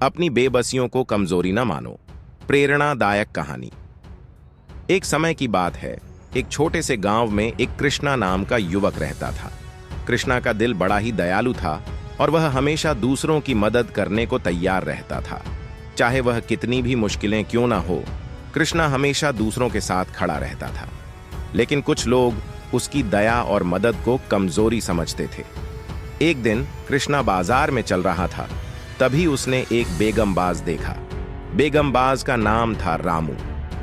अपनी बेबसियों को कमजोरी न मानो। प्रेरणादायक कहानी। एक समय की बात है, एक छोटे से गांव में एक कृष्णा नाम का युवक रहता था। कृष्णा का दिल बड़ा ही दयालु था और वह हमेशा दूसरों की मदद करने को तैयार रहता था। चाहे वह कितनी भी मुश्किलें क्यों ना हो, कृष्णा हमेशा दूसरों के साथ खड़ा रहता था। लेकिन कुछ लोग उसकी दया और मदद को कमजोरी समझते थे। एक दिन कृष्णा बाजार में चल रहा था, तभी उसने एक बेगमबाज देखा। बेगमबाज का नाम था रामू,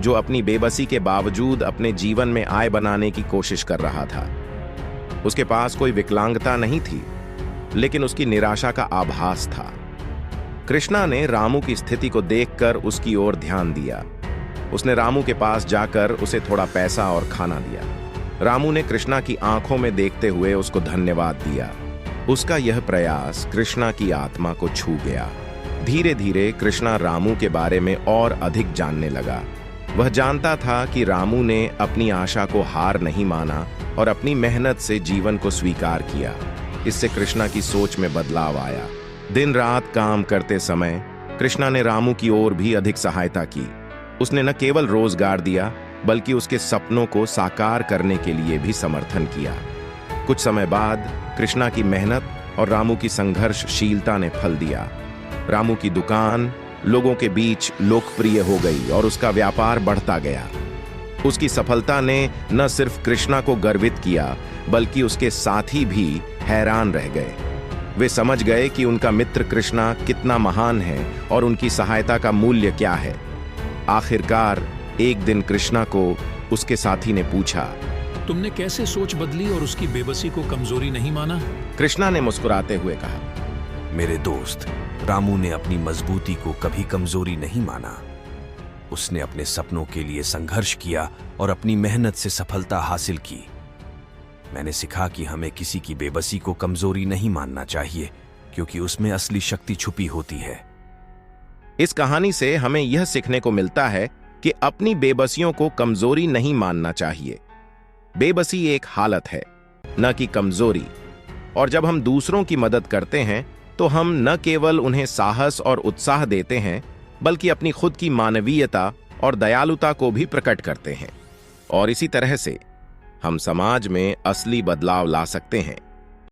जो अपनी बेबसी के बावजूद अपने जीवन में आय बनाने की कोशिश कर रहा था। उसके पास कोई विकलांगता नहीं थी, लेकिन उसकी निराशा का आभास था। कृष्णा ने रामू की स्थिति को देखकर उसकी ओर ध्यान दिया। उसने रामू के पास जाकर उसे थोड़ा पैसा और खाना दिया। रामू ने कृष्णा की आंखों में देखते हुए उसको धन्यवाद दिया। उसका यह प्रयास कृष्णा की आत्मा को छू गया। धीरे धीरे कृष्णा रामू के बारे में और अधिक जानने लगा। वह जानता था कि रामू ने अपनी आशा को हार नहीं माना और अपनी मेहनत से जीवन को स्वीकार किया। इससे कृष्णा की सोच में बदलाव आया। दिन रात काम करते समय कृष्णा ने रामू की ओर भी अधिक सहायता की। उसने न केवल रोजगार दिया, बल्कि उसके सपनों को साकार करने के लिए भी समर्थन किया। कुछ समय बाद कृष्णा की मेहनत और रामू की संघर्षशीलता ने फल दिया। रामू की दुकान लोगों के बीच लोकप्रिय हो गई और उसका व्यापार बढ़ता गया। उसकी सफलता ने न सिर्फ कृष्णा को गर्वित किया, बल्कि उसके साथी भी हैरान रह गए। वे समझ गए कि उनका मित्र कृष्णा कितना महान है और उनकी सहायता का मूल्य क्या है। आखिरकार एक दिन कृष्णा को उसके साथी ने पूछा, तुमने कैसे सोच बदली और उसकी बेबसी को कमजोरी नहीं माना? कृष्णा ने मुस्कुराते हुए कहा, मेरे दोस्त, रामू ने अपनी मजबूती को कभी कमजोरी नहीं माना। उसने अपने सपनों के लिए संघर्ष किया और अपनी मेहनत से सफलता हासिल की। मैंने सीखा कि हमें किसी की बेबसी को कमजोरी नहीं मानना चाहिए, क्योंकि उसमें असली शक्ति छुपी होती है। इस कहानी से हमें यह सीखने को मिलता है कि अपनी बेबसियों को कमजोरी नहीं मानना चाहिए। बेबसी एक हालत है, न कि कमजोरी। और जब हम दूसरों की मदद करते हैं, तो हम न केवल उन्हें साहस और उत्साह देते हैं, बल्कि अपनी खुद की मानवीयता और दयालुता को भी प्रकट करते हैं। और इसी तरह से हम समाज में असली बदलाव ला सकते हैं।